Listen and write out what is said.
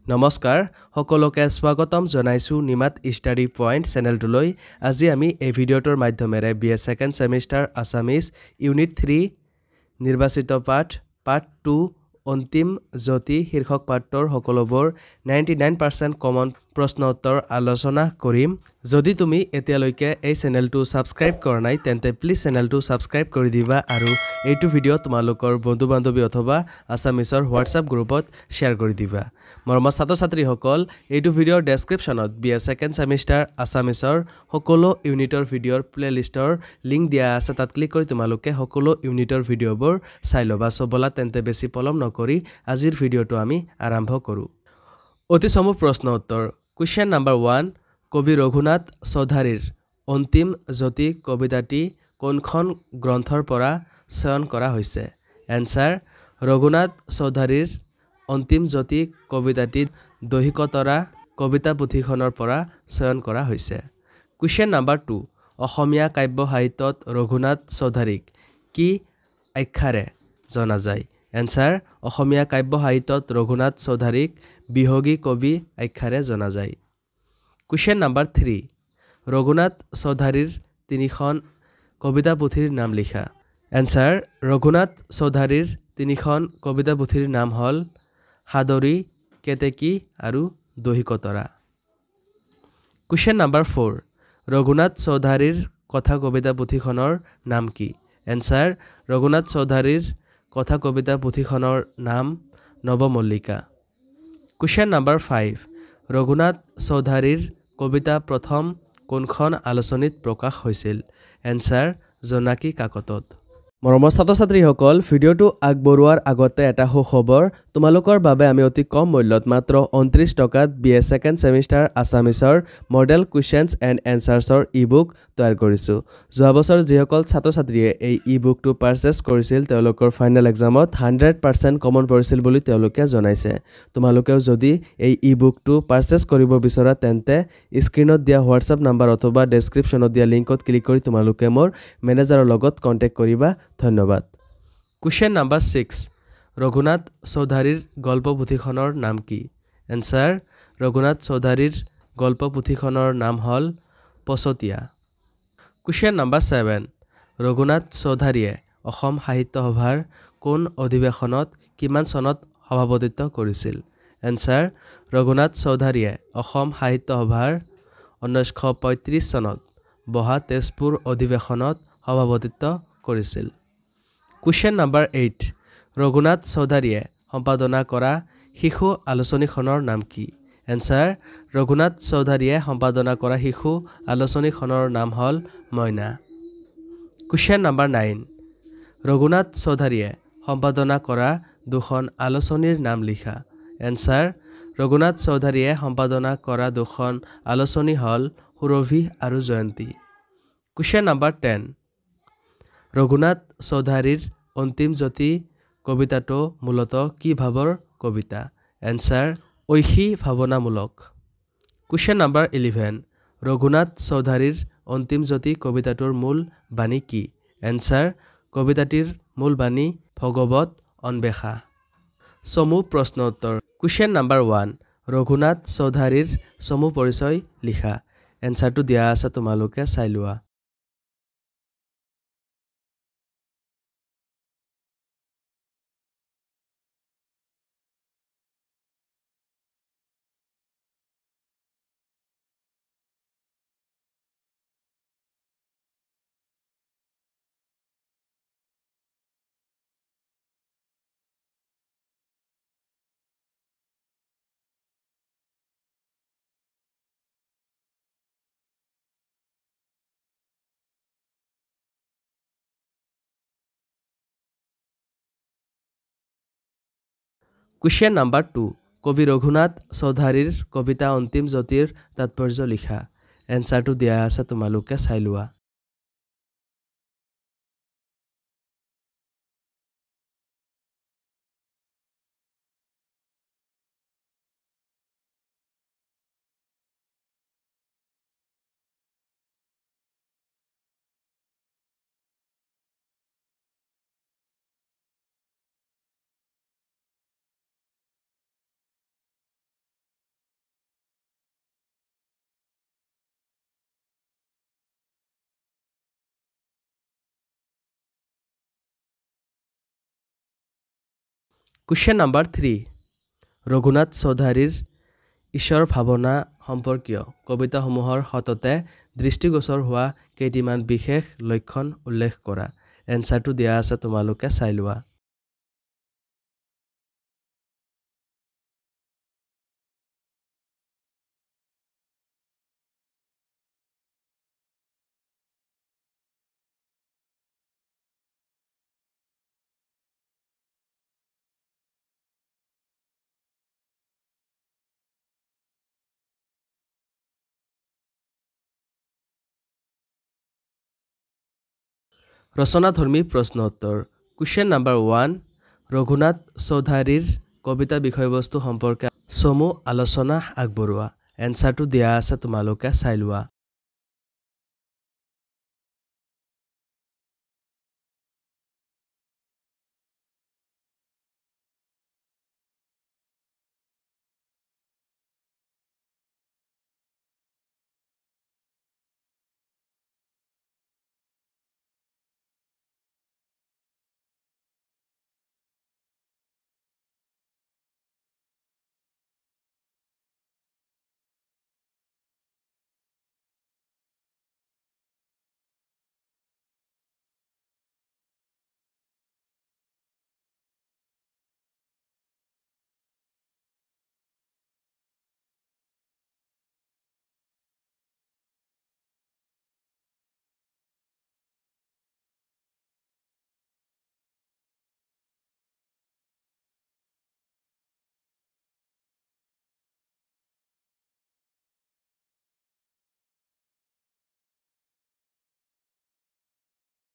নমস্কাৰ সকলোকে স্বাগতম জনাইছো নিমাত ষ্টাডি পইণ্ট চেনেলটোলৈ আজি আমি এই ভিডিঅ'টোৰ মাধ্যমেৰে BA second semester Assamese unit 3 নিৰ্বাচিত পাঠ 2 অন্তিম জ্যোতি শীৰ্ষক পাঠৰ সকলোবোৰ 99% কমন প্ৰশ্ন উত্তৰ আলোচনা কৰিম যদি তুমি এতিয়ালৈকে এই চেনেলটো সাবস্ক্ৰাইব কৰা নাই তেন্তে প্লিজ চেনেলটো সাবস্ক্ৰাইব কৰি দিবা আৰু এইটো ভিডিঅ' তোমালোকৰ বন্ধু-বান্ধৱী অথবা আছামিজৰ হোৱাটছআপ গ্ৰুপত শ্বেয়াৰ কৰি দিবা মৰমৰ ছাত্ৰ-ছাত্ৰীসকল এইটো ভিডিঅ'ৰ ডেসক্ৰিপশ্যনত BA সেকেন্ড সেমিষ্টাৰ আছামিজৰ সকলো ইউনিটৰ ভিডিঅ'ৰ প্লেলিষ্টৰ লিংক দিয়া আছে তাত ক্লিক কৰি তোমালোকে সকলো ইউনিটৰ ভিডিঅ'বোৰ চাই ল'বা সবলা তেন্তে বেছি পলম নকৰি আজিৰ ভিডিঅ'টো আমি আৰম্ভ কৰোঁ অতি চমু প্ৰশ্ন উত্তৰ কোৱেশ্চন নাম্বাৰ 1 কবি ৰঘুনাথ চৌধাৰীৰ অন্তিম জ্যোতি কবিতাটি কোনখন গ্ৰন্থৰ পৰা চয়ন কৰা হৈছে এনসাৰ ৰঘুনাথ চৌধাৰীৰ অন্তিম জ্যোতি কবিতাটি দহিকতৰা কবিতা পুথিখনৰ পৰা চয়ন কৰা হৈছে কোৱেশ্চন নাম্বাৰ 2 অসমীয়া কাব্য সাহিত্যত ৰঘুনাথ চৌধাৰীক কি আখ্যাৰে জনা যায় এনসাৰ অসমীয়া কাব্য সাহিত্যত ৰঘুনাথ চৌধাৰীক বিহগী কবি আখ্যাৰে জনা যায় কোৱেশ্চন নাম্বাৰ 3 ৰঘুনাথ চৌধাৰীৰ তিনিখন কবিতা পুথিৰ নাম লিখা এনসাৰ ৰঘুনাথ চৌধাৰীৰ তিনিখন কবিতা পুথিৰ নাম হ'ল হাদৰী কেতেকী আৰু দহিকতৰা কোৱেশ্চন নাম্বাৰ 4 ৰঘুনাথ চৌধাৰীৰ কথা কবিতা পুথিখনৰ নাম কি এনসাৰ ৰঘুনাথ চৌধাৰীৰ কথা কবিতা পুথিখনৰ নাম নৱমল্লিকা কোৱেশ্চন নাম্বাৰ 5 ৰঘুনাথ চৌধাৰীৰ কবিতা প্ৰথম কোনখন আলোচনীত প্ৰকাশ হৈছিল এনসাৰ জোনাকী কাকতত মৰমৰ ছাত্ৰ-ছাত্ৰীসকল ভিডিঅ'টো আগবঢ়োৱাৰ আগতে এটা সুখবৰ তোমালোকৰ বাবে আমি অতি কম মূল্যত মাত্ৰ 29 টকাত BA সেকেন্ড সেমিষ্টাৰ আছামিজৰ মডেল কুৱেশ্চনছ এণ্ড এনসাৰ্ছৰ ই-বুক তৈয়াৰ কৰিছোঁ যোৱা বছৰ যিসকল ছাত্ৰ-ছাত্ৰীয়ে এই ই-বুকটো পাৰচেজ কৰিছিল তেওঁলোকৰ ফাইনেল এক্সামত 100% কমন পৰিছিল বুলি তেওঁলোকে জনাইছে তোমালোকেও যদি এই ই-বুকটো পাৰচেজ কৰিব বিচৰা তেন্তে স্ক্ৰীনত দিয়া হোৱাটছআপ নাম্বাৰ অথবা ডেসক্ৰিপশ্যনত দিয়া লিংকত ক্লিক কৰি তোমালোকে মোৰ মেনেজাৰৰ লগত কন্টেক্ট কৰিবা ধন্যবাদ কোৱেশ্চন নাম্বাৰ 6 ৰঘুনাথ চৌধাৰীৰ গল্প পুথিখনৰ নাম কি এনসাৰ ৰঘুনাথ চৌধাৰীৰ গল্প পুথিখনৰ নাম হ'ল পছতীয়া কোৱেশ্চন নাম্বাৰ 7 ৰঘুনাথ চৌধাৰীয়ে অসম সাহিত্য সভাৰ কোন অধিৱেশনত কিমান চনত সভাপতিত্ব কৰিছিল এনসাৰ ৰঘুনাথ চৌধাৰীয়ে অসম সাহিত্য সভাৰ 1935 চনত বহা তেজপুৰ অধিৱেশনত সভাপতিত্ব কৰিছিল কোৱেশ্চন নাম্বাৰ 8 ৰঘুনাথ চৌধাৰীয়ে সম্পাদনা কৰা শিশু আলোচনীখনৰ নাম কি এনসাৰ ৰঘুনাথ চৌধাৰীয়ে সম্পাদনা কৰা শিশু আলোচনীখনৰ নাম হ'ল মইনা কোৱেশ্চন নাম্বাৰ 9 ৰঘুনাথ চৌধাৰীয়ে সম্পাদনা কৰা দুখন আলোচনীৰ নাম লিখা এনসাৰ ৰঘুনাথ চৌধাৰীয়ে সম্পাদনা কৰা দুখন আলোচনী হ'ল সুৰভি আৰু জয়ন্তী কোৱেশ্চন নাম্বাৰ 10 ৰঘুনাথ চৌধাৰীৰ অন্তিম জ্যোতি কবিতাটো মূলতঃ কি ভাৱৰ কবিতা এনসাৰ ঐশী ভাৱনামূলক কোৱেশ্চন নাম্বাৰ 11 ৰঘুনাথ চৌধাৰীৰ অন্তিম জ্যোতি কবিতাটোৰ মূল বাণী কি এনসাৰ কবিতাটিৰ মূল বাণী ভগৱত অন্বেষা চমু প্ৰশ্ন উত্তৰ কোৱেশ্চন নাম্বাৰ 1 ৰঘুনাথ চৌধাৰীৰ চমু পৰিচয় লিখা এনসাৰটো দিয়া আছে তোমালোকে চাই লোৱা কোৱেশ্চন নাম্বাৰ 2 কবি ৰঘুনাথ চৌধাৰীৰ কবিতা অন্তিম জ্যোতিৰ তাৎপৰ্য লিখা এনসাৰটো দিয়া আছে তোমালোকে চাই লোৱা কুৱেশ্যন নাম্বাৰ 3 ৰঘুনাথ চৌধাৰীৰ ঈশ্বৰ ভাৱনা সম্পৰ্কীয় কবিতাসমূহৰ সততে দৃষ্টিগোচৰ হোৱা কেইটিমান বিশেষ লক্ষণ উল্লেখ কৰা এনসাৰটো দিয়া আছে তোমালোকে চাই লোৱা ৰচনাধৰ্মী প্ৰশ্ন উত্তৰ কুৱেশ্যন নাম্বাৰ 1 ৰঘুনাথ চৌধাৰীৰ কবিতা বিষয়বস্তু সম্পৰ্কে চমু আলোচনা আগবঢ়োৱা এনসাৰটো দিয়া আছে তোমালোকে চাই লোৱা